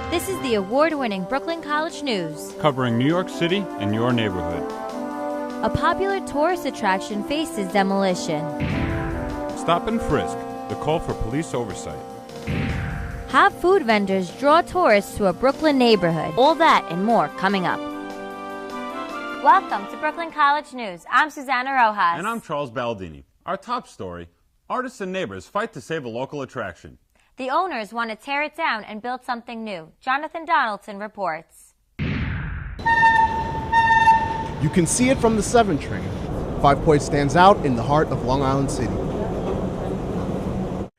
This is the award-winning Brooklyn College News, covering New York City and your neighborhood. A popular tourist attraction faces demolition. Stop and frisk, the call for police oversight. Hot food vendors draw tourists to a Brooklyn neighborhood. All that and more coming up. Welcome to Brooklyn College News. I'm Susanna Rojas. And I'm Charles Baldini. Our top story, artists and neighbors fight to save a local attraction. The owners want to tear it down and build something new. Jonathan Donaldson reports. You can see it from the 7 train. 5 Points stands out in the heart of Long Island City.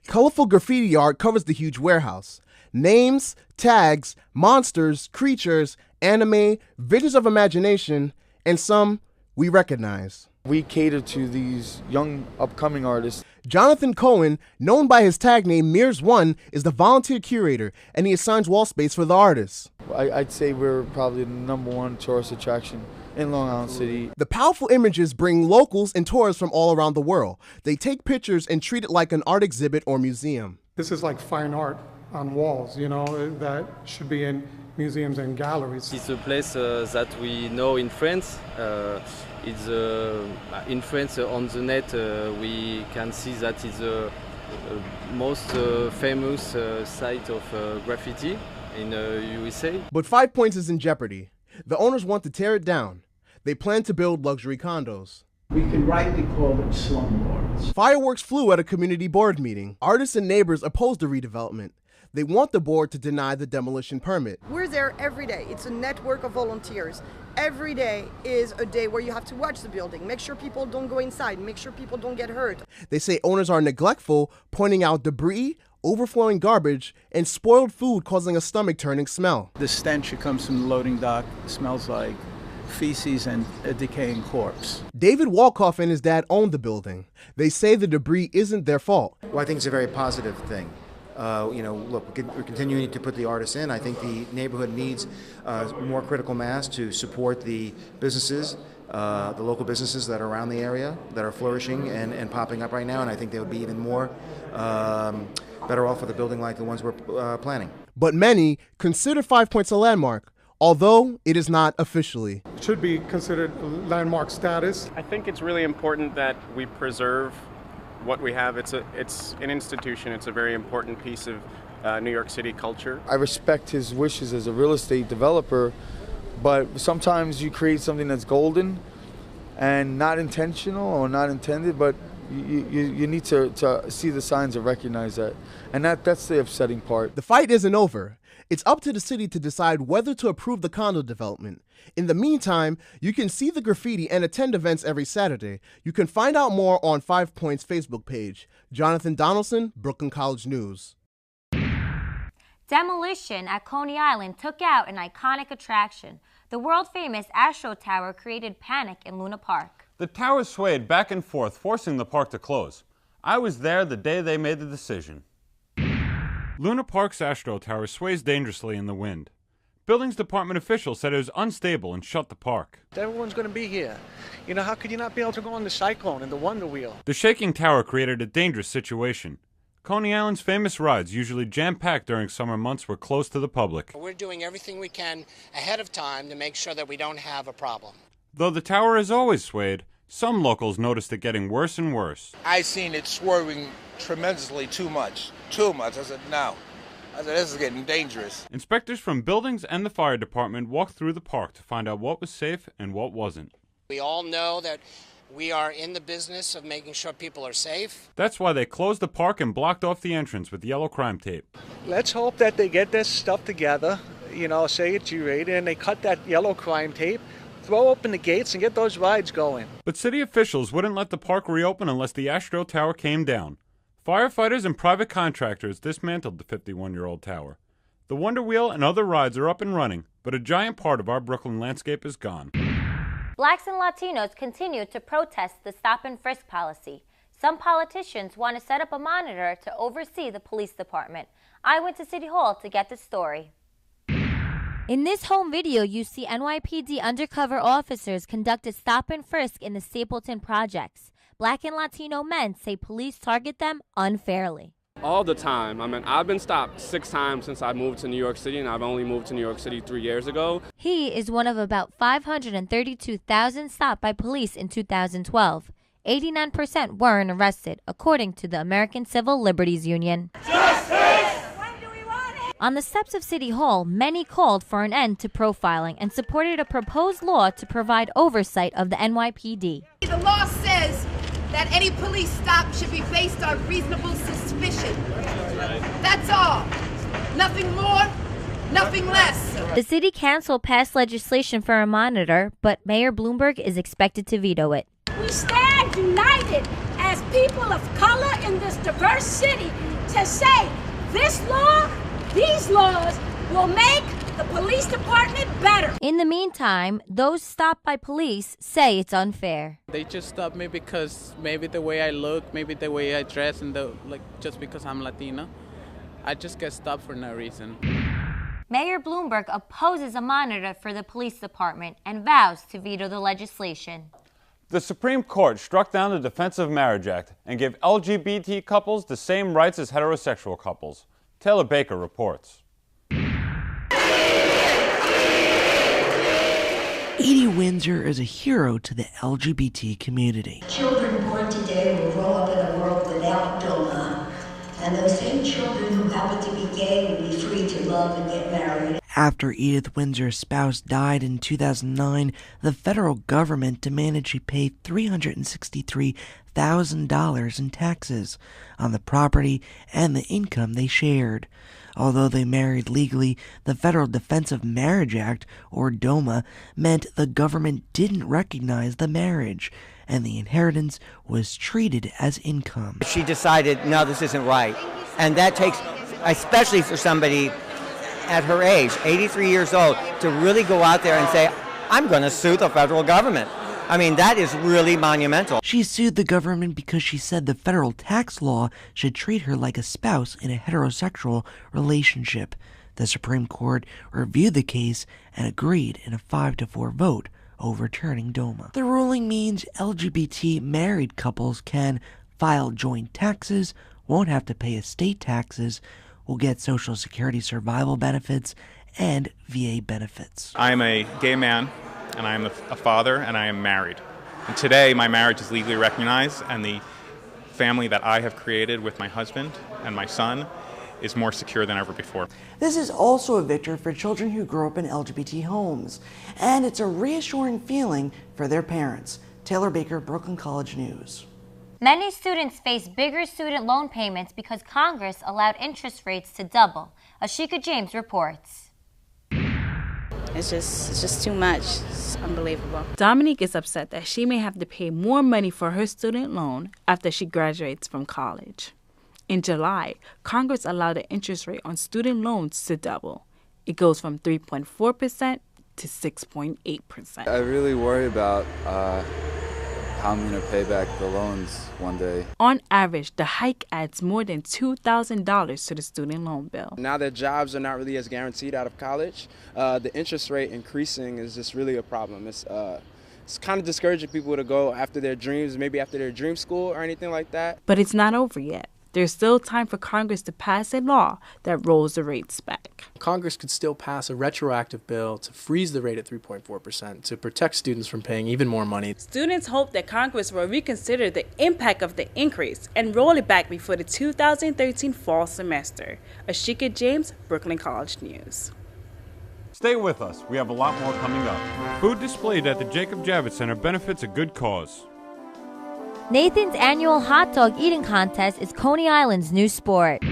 Colorful graffiti art covers the huge warehouse. Names, tags, monsters, creatures, anime, visions of imagination, and some we recognize. We cater to these young, upcoming artists. Jonathan Cohen, known by his tag name Mears1, is the volunteer curator, and he assigns wall space for the artists. I'd say we're probably the #1 tourist attraction in Long Island City. The powerful images bring locals and tourists from all around the world. They take pictures and treat it like an art exhibit or museum. This is like fine art on walls, that should be in museums and galleries. It's a place that we know in France. It's in France on the net. We can see that it's the most famous site of graffiti in USA. But 5 Points is in jeopardy. The owners want to tear it down. They plan to build luxury condos. We can rightly call them slumlords. Fireworks flew at a community board meeting. Artists and neighbors opposed the redevelopment. They want the board to deny the demolition permit. We're there every day. It's a network of volunteers. Every day is a day where you have to watch the building, make sure people don't go inside, make sure people don't get hurt. They say owners are neglectful, pointing out debris, overflowing garbage, and spoiled food causing a stomach-turning smell. The stench that comes from the loading dock smells like feces and a decaying corpse. David Walkoff and his dad own the building. They say the debris isn't their fault. Well, I think it's a very positive thing. Look, we're continuing to put the artists in. I think the neighborhood needs more critical mass to support the businesses, the local businesses that are around the area that are flourishing and popping up right now. And I think they would be even more better off with a building like the ones we're planning. But many consider 5 Points a landmark, although it is not officially. It should be considered landmark status. I think it's really important that we preserve what we have. It's an institution. It's a very important piece of New York City culture. I respect his wishes as a real estate developer, but sometimes you create something that's golden and not intentional or not intended, but you need to see the signs and recognize that. And that's the upsetting part. The fight isn't over. It's up to the city to decide whether to approve the condo development. In the meantime, you can see the graffiti and attend events every Saturday. You can find out more on 5 Points Facebook page. Jonathan Donaldson, Brooklyn College News. Demolition at Coney Island took out an iconic attraction. The world-famous Astro Tower created panic in Luna Park. The tower swayed back and forth, forcing the park to close. I was there the day they made the decision. Luna Park's Astro Tower sways dangerously in the wind. Buildings department officials said it was unstable and shut the park. Everyone's going to be here. How could you not be able to go on the Cyclone and the Wonder Wheel? The shaking tower created a dangerous situation. Coney Island's famous rides, usually jam-packed during summer months, were closed to the public. We're doing everything we can ahead of time to make sure that we don't have a problem. Though the tower has always swayed, some locals noticed it getting worse and worse. I seen it swerving tremendously too much. I said, no. I said, this is getting dangerous. Inspectors from buildings and the fire department walked through the park to find out what was safe and what wasn't. We all know that we are in the business of making sure people are safe. That's why they closed the park and blocked off the entrance with yellow crime tape. Let's hope that they get this stuff together, say it's G-rated, and they cut that yellow crime tape, throw open the gates, and get those rides going. But city officials wouldn't let the park reopen unless the Astro Tower came down. Firefighters and private contractors dismantled the 51-year-old tower. The Wonder Wheel and other rides are up and running, but a giant part of our Brooklyn landscape is gone. Blacks and Latinos continue to protest the stop and frisk policy. Some politicians want to set up a monitor to oversee the police department. I went to City Hall to get the story. In this home video, you see NYPD undercover officers conduct a stop and frisk in the Stapleton projects. Black and Latino men say police target them unfairly. All the time. I mean, I've been stopped 6 times since I moved to New York City, and I've only moved to New York City 3 years ago. He is one of about 532,000 stopped by police in 2012. 89% weren't arrested, according to the American Civil Liberties Union. Justice! On the steps of City Hall, many called for an end to profiling and supported a proposed law to provide oversight of the NYPD. The law says that any police stop should be based on reasonable suspicion. That's all. Nothing more, nothing less. The city council passed legislation for a monitor, but Mayor Bloomberg is expected to veto it. We stand united as people of color in this diverse city to say this law, these laws will make the police department better. In the meantime, those stopped by police say it's unfair. They just stopped me because maybe the way I look, maybe the way I dress, and just because I'm Latina. I just get stopped for no reason. Mayor Bloomberg opposes a monitor for the police department and vows to veto the legislation. The Supreme Court struck down the Defense of Marriage Act and gave LGBT couples the same rights as heterosexual couples. Taylor Baker reports. Edie Windsor is a hero to the LGBT community. Children born today will grow up in a world without DOMA, and those same children who happen to be gay will be free to love and get married. After Edith Windsor's spouse died in 2009, the federal government demanded she pay $363,000 in taxes on the property and the income they shared. Although they married legally, the Federal Defense of Marriage Act, or DOMA, meant the government didn't recognize the marriage, and the inheritance was treated as income. She decided, no, this isn't right. And that takes, especially for somebody at her age, 83 years old, to really go out there and say, I'm going to sue the federal government. I mean, that is really monumental. She sued the government because she said the federal tax law should treat her like a spouse in a heterosexual relationship. The Supreme Court reviewed the case and agreed in a 5-4 vote, overturning DOMA. The ruling means LGBT married couples can file joint taxes, won't have to pay estate taxes, will get Social Security survival benefits, and VA benefits. I'm a gay man, and I am a father, and I am married. And today, my marriage is legally recognized, and the family that I have created with my husband and my son is more secure than ever before. This is also a victory for children who grow up in LGBT homes, and it's a reassuring feeling for their parents. Taylor Baker, Brooklyn College News. Many students face bigger student loan payments because Congress allowed interest rates to double. Ashika James reports. It's just too much. It's unbelievable. Dominique is upset that she may have to pay more money for her student loan after she graduates from college. In July, Congress allowed the interest rate on student loans to double. It goes from 3.4% to 6.8%. I really worry about how I'm going to pay back the loans one day. On average, the hike adds more than $2,000 to the student loan bill. Now that jobs are not really as guaranteed out of college, the interest rate increasing is just really a problem. It's kind of discouraging people to go after their dreams, maybe after their dream school or anything like that. But it's not over yet. There's still time for Congress to pass a law that rolls the rates back. Congress could still pass a retroactive bill to freeze the rate at 3.4% to protect students from paying even more money. Students hope that Congress will reconsider the impact of the increase and roll it back before the 2013 fall semester. Ashika James, Brooklyn College News. Stay with us. We have a lot more coming up. Food displayed at the Jacob Javits Center benefits a good cause. Nathan's annual hot dog eating contest is Coney Island's new sport.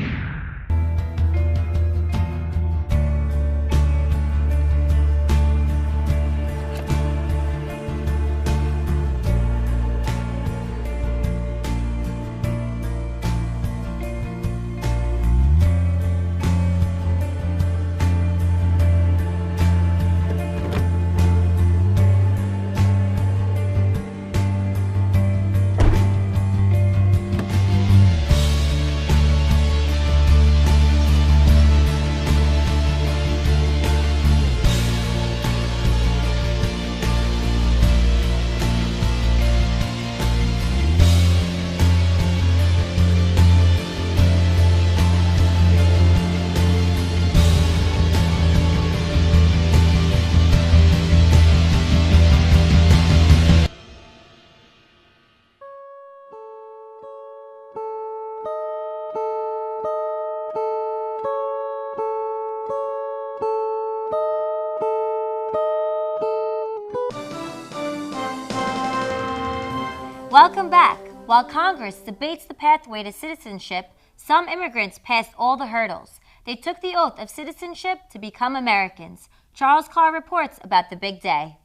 Welcome back. While Congress debates the pathway to citizenship, some immigrants passed all the hurdles. They took the oath of citizenship to become Americans. Charles Carr reports about the big day.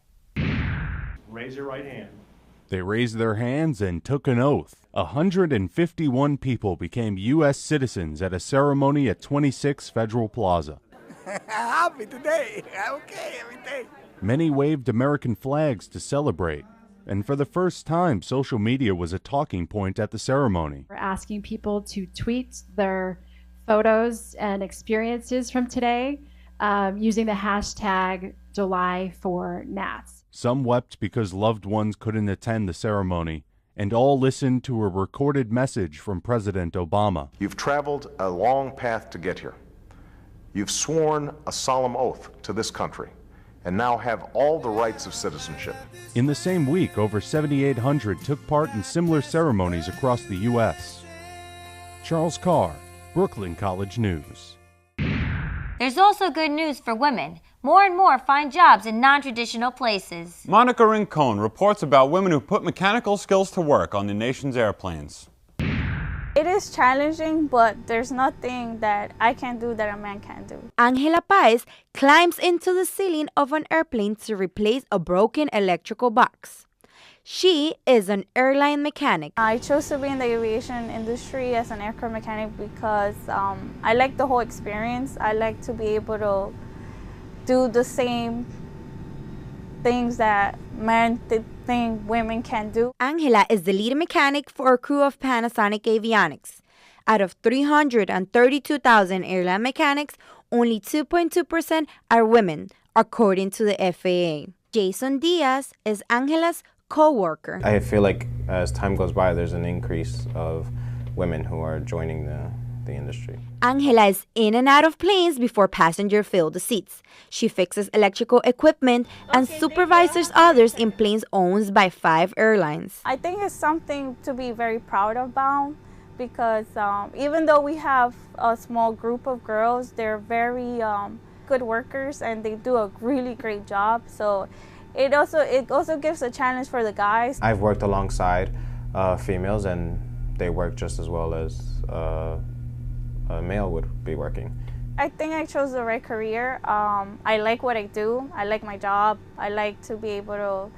Raise your right hand. They raised their hands and took an oath. 151 people became U.S. citizens at a ceremony at 26 Federal Plaza. Happy today. Okay, every day. Many waved American flags to celebrate. And for the first time, social media was a talking point at the ceremony. We're asking people to tweet their photos and experiences from today using the hashtag July4Nats. Some wept because loved ones couldn't attend the ceremony, and all listened to a recorded message from President Obama. You've traveled a long path to get here. You've sworn a solemn oath to this country, and now have all the rights of citizenship. In the same week, over 7,800 took part in similar ceremonies across the U.S. Charles Carr, Brooklyn College News. There's also good news for women. More and more find jobs in non-traditional places. Monica Rincon reports about women who put mechanical skills to work on the nation's airplanes. It is challenging, but there's nothing that I can do that a man can't do. Angela Paez climbs into the ceiling of an airplane to replace a broken electrical box. She is an airline mechanic. I chose to be in the aviation industry as an aircraft mechanic because I like the whole experience. I like to be able to do the same things that men think women can do. Angela is the lead mechanic for a crew of Panasonic Avionics. Out of 332,000 airline mechanics, only 2.2% are women, according to the FAA. Jason Diaz is Angela's co-worker. I feel like as time goes by, there's an increase of women who are joining the industry. Angela is in and out of planes before passengers fill the seats. She fixes electrical equipment and supervises others in planes owned by 5 airlines. I think it's something to be very proud about because even though we have a small group of girls, they're very good workers and they do a really great job. So it also gives a challenge for the guys. I've worked alongside females and they work just as well as a male would be working. I think I chose the right career. I like what I do. I like my job. I like to be able to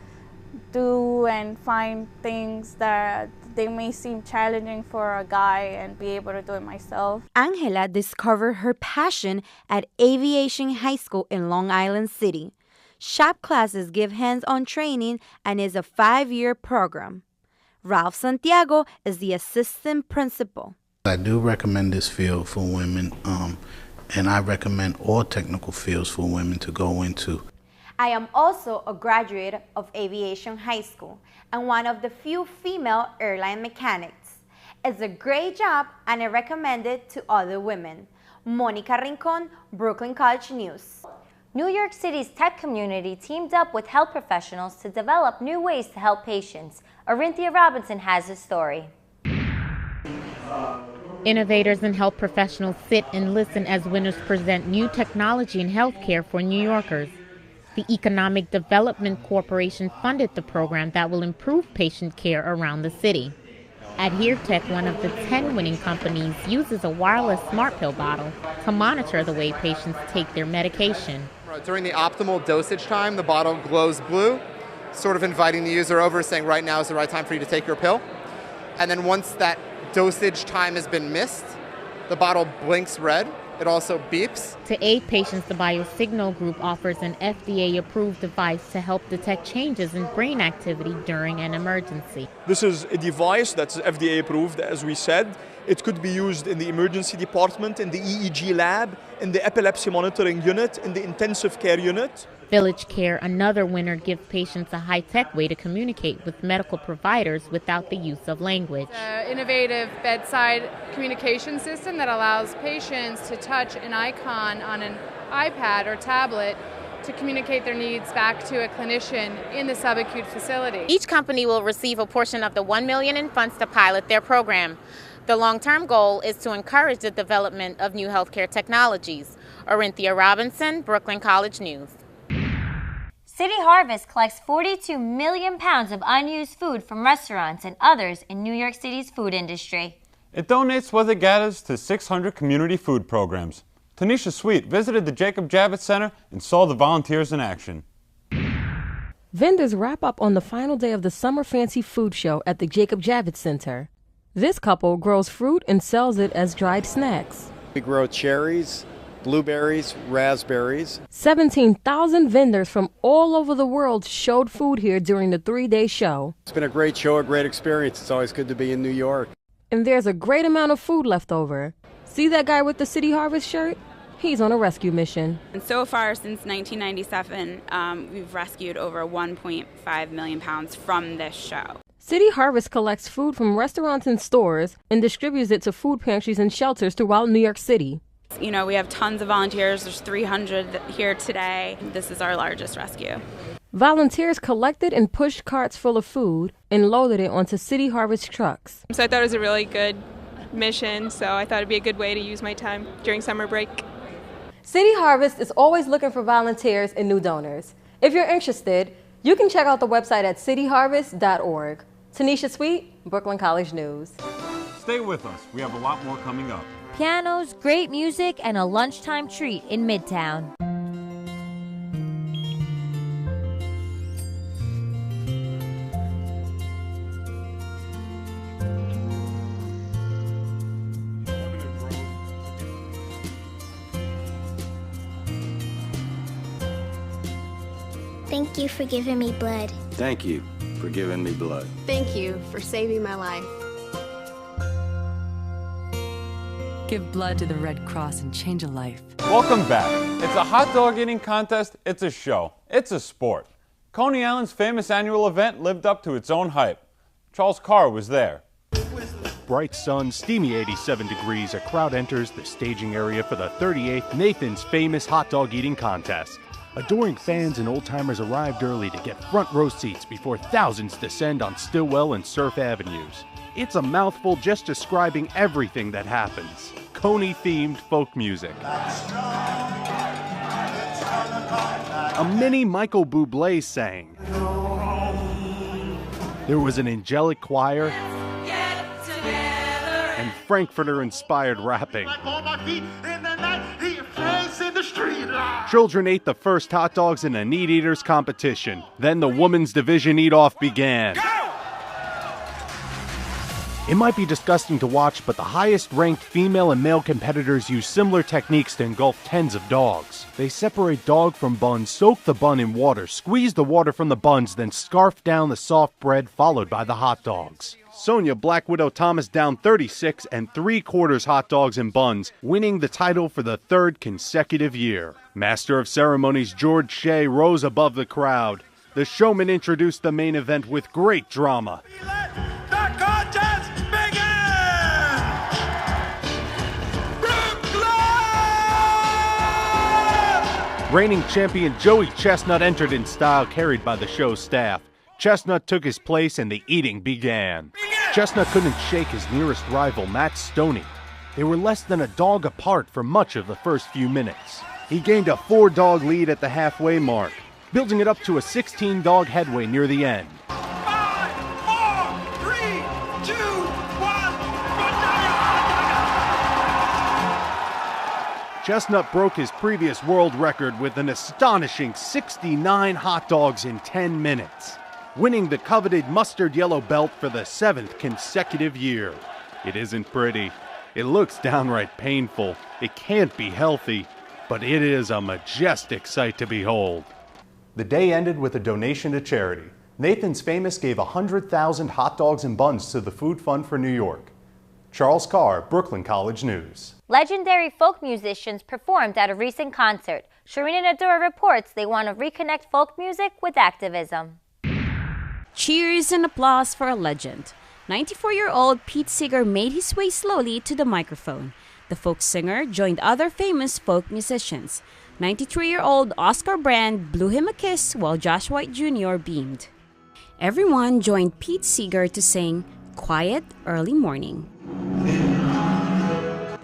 do and find things that they may seem challenging for a guy and be able to do it myself. Angela discovered her passion at Aviation High School in Long Island City. Shop classes give hands-on training and is a 5-year program. Ralph Santiago is the assistant principal. I do recommend this field for women, and I recommend all technical fields for women to go into. I am also a graduate of Aviation High School and one of the few female airline mechanics. It's a great job and I recommend it to other women. Monica Rincon, Brooklyn College News. New York City's tech community teamed up with health professionals to develop new ways to help patients. Arinthia Robinson has the story. Innovators and health professionals sit and listen as winners present new technology in healthcare for New Yorkers. The Economic Development Corporation funded the program that will improve patient care around the city. AdhereTech, one of the 10 winning companies, uses a wireless smart pill bottle to monitor the way patients take their medication. During the optimal dosage time, the bottle glows blue, sort of inviting the user over, saying right now is the right time for you to take your pill. And then once that dosage time has been missed, the bottle blinks red. It also beeps. To aid patients, the BioSignal Group offers an FDA-approved device to help detect changes in brain activity during an emergency. This is a device that's FDA-approved, as we said. It could be used in the emergency department, in the EEG lab, in the epilepsy monitoring unit, in the intensive care unit. Village Care, another winner, gives patients a high-tech way to communicate with medical providers without the use of language. An innovative bedside communication system that allows patients to touch an icon on an iPad or tablet to communicate their needs back to a clinician in the subacute facility. Each company will receive a portion of the $1 million in funds to pilot their program. The long-term goal is to encourage the development of new healthcare technologies. Arinthia Robinson, Brooklyn College News. City Harvest collects 42 million pounds of unused food from restaurants and others in New York City's food industry. It donates what it gathers to 600 community food programs. Tanisha Sweet visited the Jacob Javits Center and saw the volunteers in action. Vendors wrap up on the final day of the Summer Fancy Food Show at the Jacob Javits Center. This couple grows fruit and sells it as dried snacks. We grow cherries, blueberries, raspberries. 17,000 vendors from all over the world showed food here during the 3-day show. It's been a great show, a great experience. It's always good to be in New York. And there's a great amount of food left over. See that guy with the City Harvest shirt? He's on a rescue mission. And so far, since 1997, we've rescued over 1.5 million pounds from this show. City Harvest collects food from restaurants and stores and distributes it to food pantries and shelters throughout New York City. You know, we have tons of volunteers. There's 300 here today. This is our largest rescue. Volunteers collected and pushed carts full of food and loaded it onto City Harvest trucks. So I thought it was a really good mission, so I thought it'd be a good way to use my time during summer break. City Harvest is always looking for volunteers and new donors. If you're interested, you can check out the website at cityharvest.org. Tanisha Sweet, Brooklyn College News. Stay with us. We have a lot more coming up. Pianos, great music, and a lunchtime treat in Midtown. Thank you for giving me blood. Thank you for giving me blood. Thank you for saving my life. Give blood to the Red Cross and change a life. Welcome back. It's a hot dog eating contest. It's a show. It's a sport. Coney Island's famous annual event lived up to its own hype. Charles Carr was there. Bright sun, steamy 87 degrees, a crowd enters the staging area for the 38th Nathan's Famous Hot Dog Eating Contest. Adoring fans and old-timers arrived early to get front row seats before thousands descend on Stillwell and Surf Avenues. It's a mouthful just describing everything that happens. Coney-themed folk music. A mini Michael Bublé sang. There was an angelic choir and Frankfurter-inspired rapping. Children ate the first hot dogs in a Meat Eaters competition. Then the women's division eat-off began. It might be disgusting to watch, but the highest-ranked female and male competitors use similar techniques to engulf tens of dogs. They separate dog from bun, soak the bun in water, squeeze the water from the buns, then scarf down the soft bread, followed by the hot dogs. Sonia Black Widow Thomas down 36 3/4 hot dogs and buns, winning the title for the third consecutive year. Master of Ceremonies George Shea rose above the crowd. The showman introduced the main event with great drama. Reigning champion Joey Chestnut entered in style, carried by the show staff. Chestnut took his place and the eating began. Chestnut couldn't shake his nearest rival, Matt Stoney. They were less than a dog apart for much of the first few minutes. He gained a 4-dog lead at the halfway mark, building it up to a 16-dog headway near the end. 5, 4, 3, 2, 1. Chestnut broke his previous world record with an astonishing 69 hot dogs in 10 minutes, winning the coveted mustard yellow belt for the 7th consecutive year. It isn't pretty. It looks downright painful. It can't be healthy, but it is a majestic sight to behold. The day ended with a donation to charity. Nathan's Famous gave 100,000 hot dogs and buns to the Food Fund for New York. Charles Carr, Brooklyn College News. Legendary folk musicians performed at a recent concert. Sharina Nadura reports they want to reconnect folk music with activism. Cheers and applause for a legend. 94-year-old Pete Seeger made his way slowly to the microphone. The folk singer joined other famous folk musicians. 93-year-old Oscar Brand blew him a kiss while Josh White Jr. beamed. Everyone joined Pete Seeger to sing Quiet Early Morning.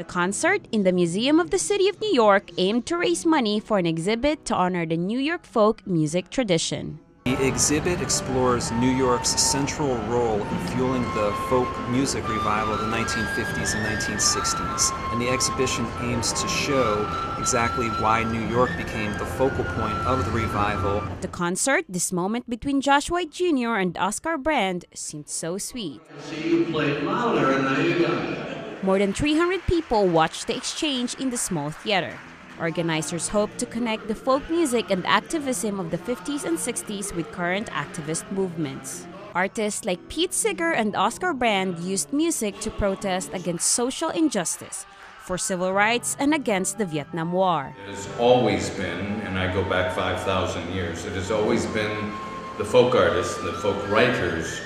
The concert in the Museum of the City of New York aimed to raise money for an exhibit to honor the New York folk music tradition. The exhibit explores New York's central role in fueling the folk music revival of the 1950s and 1960s. And the exhibition aims to show exactly why New York became the focal point of the revival. At the concert, this moment between Josh White Jr. and Oscar Brand seemed so sweet. See, you played louder and now you got it. More than 300 people watched the exchange in the small theater. Organizers hope to connect the folk music and activism of the 50s and 60s with current activist movements. Artists like Pete Seeger and Oscar Brand used music to protest against social injustice, for civil rights, and against the Vietnam War. It has always been, and I go back 5,000 years, it has always been the folk artists, the folk writers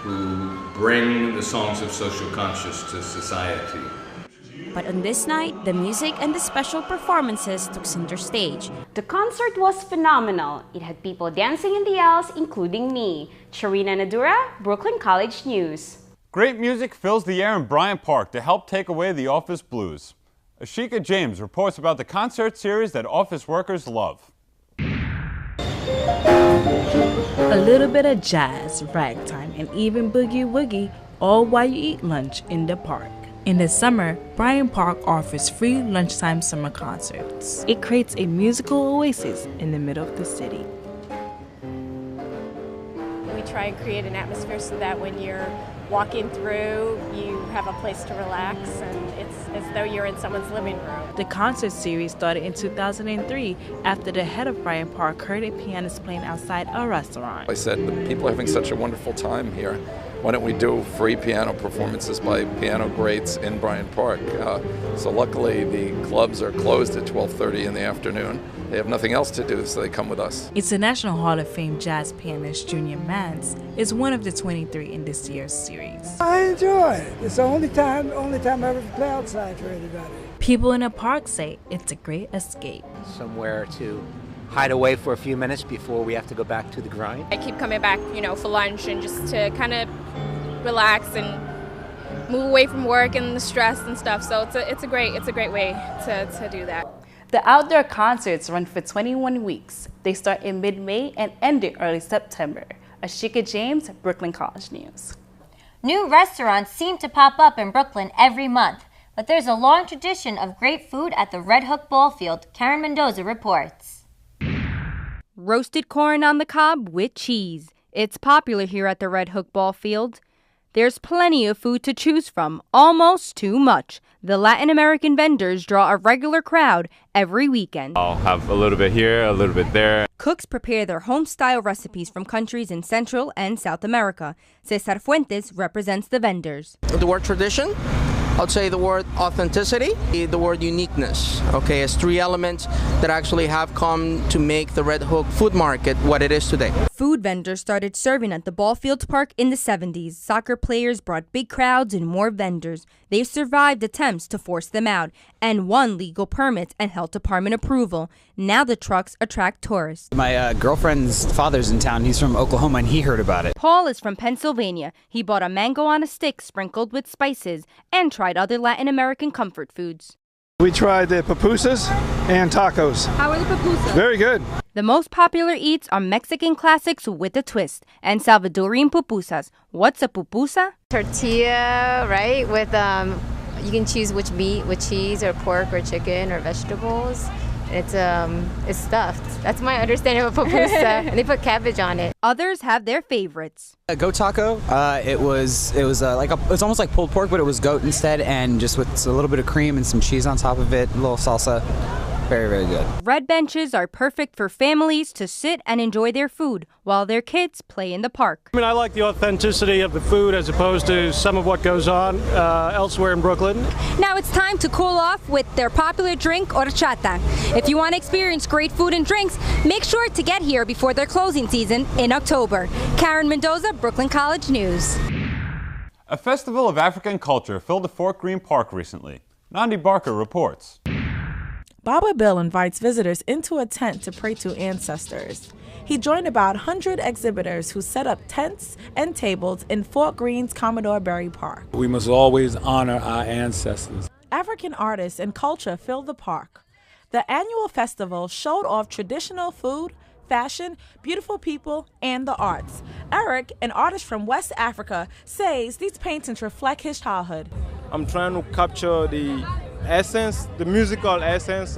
who bring the songs of social conscience to society. But on this night, the music and the special performances took center stage. The concert was phenomenal. It had people dancing in the aisles, including me. Sharina Nadura, Brooklyn College News. Great music fills the air in Bryant Park to help take away the office blues. Ashika James reports about the concert series that office workers love. A little bit of jazz, ragtime, and even boogie woogie, all while you eat lunch in the park. In the summer, Bryant Park offers free lunchtime summer concerts. It creates a musical oasis in the middle of the city. We try and create an atmosphere so that when you're walking through, you have a place to relax, and it's as though you're in someone's living room. The concert series started in 2003 after the head of Bryant Park heard a pianist playing outside a restaurant. I said, the people are having such a wonderful time here. Why don't we do free piano performances by piano greats in Bryant Park? So luckily the clubs are closed at 12:30 in the afternoon. They have nothing else to do, so they come with us. International Hall of Fame jazz pianist Junior Mance is one of the 23 in this year's series. I enjoy it. It's the only time I ever play outside for anybody. People in the park say it's a great escape. Somewhere to hide away for a few minutes before we have to go back to the grind. I keep coming back, for lunch and just to kind of relax and move away from work and the stress and stuff. So it's a great way to do that. The outdoor concerts run for 21 weeks. They start in mid-May and end in early September. Ashika James, Brooklyn College News. New restaurants seem to pop up in Brooklyn every month, but there's a long tradition of great food at the Red Hook Ball Field. Karen Mendoza reports. Roasted corn on the cob with cheese. It's popular here at the Red Hook Ball Field. There's plenty of food to choose from, almost too much. The Latin American vendors draw a regular crowd every weekend. I'll have a little bit here, a little bit there. Cooks prepare their home-style recipes from countries in Central and South America. Cesar Fuentes represents the vendors. The word tradition, I'd say the word authenticity, the word uniqueness. Okay, it's three elements that actually have come to make the Red Hook food market what it is today. Food vendors started serving at the ball field park in the 70s. Soccer players brought big crowds and more vendors. They've survived attempts to force them out and won legal permits and health department approval. Now the trucks attract tourists. My girlfriend's father's in town. He's from Oklahoma and he heard about it. Paul is from Pennsylvania. He bought a mango on a stick sprinkled with spices and tried other Latin American comfort foods. We tried the pupusas and tacos. How are the pupusas? Very good. The most popular eats are Mexican classics with a twist and Salvadorian pupusas. What's a pupusa? Tortilla, right? With you can choose which meat, with cheese or pork or chicken or vegetables. It's stuffed. That's my understanding of a pupusa. And they put cabbage on it. Others have their favorites. A goat taco. It was almost like pulled pork, but it was goat instead, and just with a little bit of cream and some cheese on top of it, a little salsa. Very, very good. Red benches are perfect for families to sit and enjoy their food while their kids play in the park. I like the authenticity of the food as opposed to some of what goes on elsewhere in Brooklyn. Now it's time to cool off with their popular drink, horchata. If you want to experience great food and drinks, make sure to get here before their closing season in October. Karen Mendoza, Brooklyn College News. A festival of African culture filled the Fort Greene Park recently. Nandi Barker reports. Baba Bill invites visitors into a tent to pray to ancestors. He joined about 100 exhibitors who set up tents and tables in Fort Greene's Commodore Barry Park. We must always honor our ancestors. African artists and culture filled the park. The annual festival showed off traditional food, fashion, beautiful people, and the arts. Eric, an artist from West Africa, says these paintings reflect his childhood. I'm trying to capture the essence, the musical essence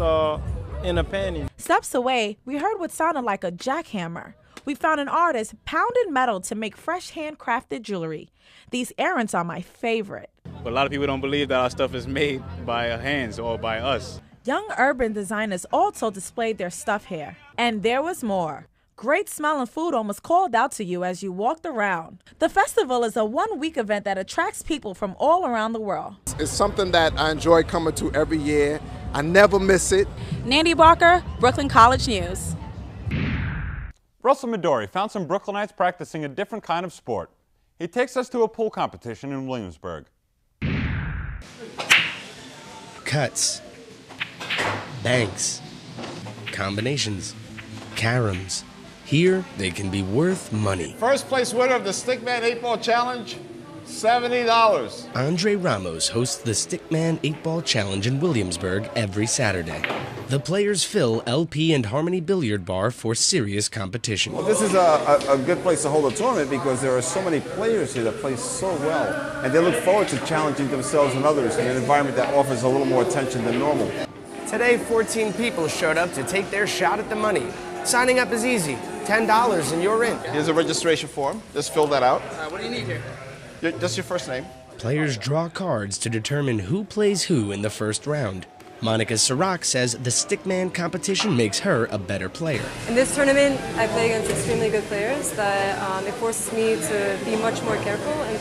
in a painting. Steps away, we heard what sounded like a jackhammer. We found an artist pounding metal to make fresh handcrafted jewelry. These errands are my favorite. But a lot of people don't believe that our stuff is made by our hands or by us. Young urban designers also displayed their stuff here. And there was more. Great smelling food almost called out to you as you walked around. The festival is a one-week event that attracts people from all around the world. It's something that I enjoy coming to every year. I never miss it. Nandy Barker, Brooklyn College News. Russell Midori found some Brooklynites practicing a different kind of sport. He takes us to a pool competition in Williamsburg. Cuts, banks, combinations, caroms. Here, they can be worth money. First place winner of the Stickman 8-Ball Challenge, $70. Andre Ramos hosts the Stickman 8-Ball Challenge in Williamsburg every Saturday. The players fill LP and Harmony Billiard Bar for serious competition. Well, this is a good place to hold a tournament because there are so many players here that play so well, and they look forward to challenging themselves and others in an environment that offers a little more attention than normal. Today, 14 people showed up to take their shot at the money. Signing up is easy. $10 and you're in. Here's a registration form. Just fill that out. What do you need here? Just your first name. Players draw cards to determine who plays who in the first round. Monica Sirac says the Stickman competition makes her a better player. In this tournament, I play against extremely good players that it forces me to be much more careful. And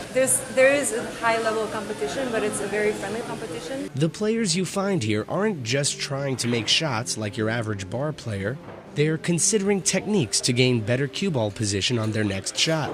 there is a high level of competition, but it's a very friendly competition. The players you find here aren't just trying to make shots like your average bar player. They're considering techniques to gain better cue ball position on their next shot.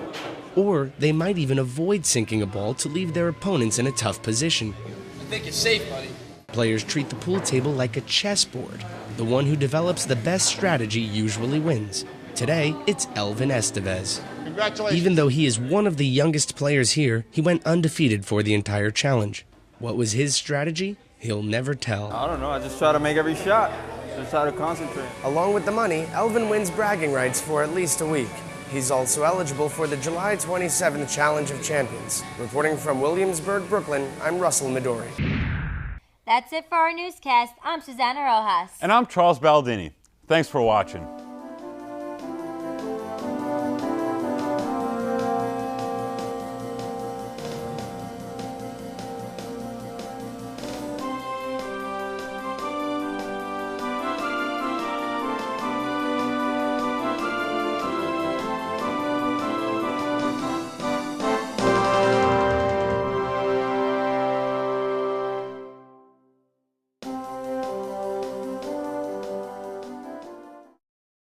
Or they might even avoid sinking a ball to leave their opponents in a tough position. I think you're safe, buddy. Players treat the pool table like a chessboard. The one who develops the best strategy usually wins. Today, it's Elvin Estevez. Congratulations. Even though he is one of the youngest players here, he went undefeated for the entire challenge. What was his strategy? He'll never tell. I don't know. I just try to make every shot. Just try to concentrate. Along with the money, Elvin wins bragging rights for at least a week. He's also eligible for the July 27th Challenge of Champions. Reporting from Williamsburg, Brooklyn, I'm Russell Midori. That's it for our newscast. I'm Susanna Rojas. And I'm Charles Baldini. Thanks for watching.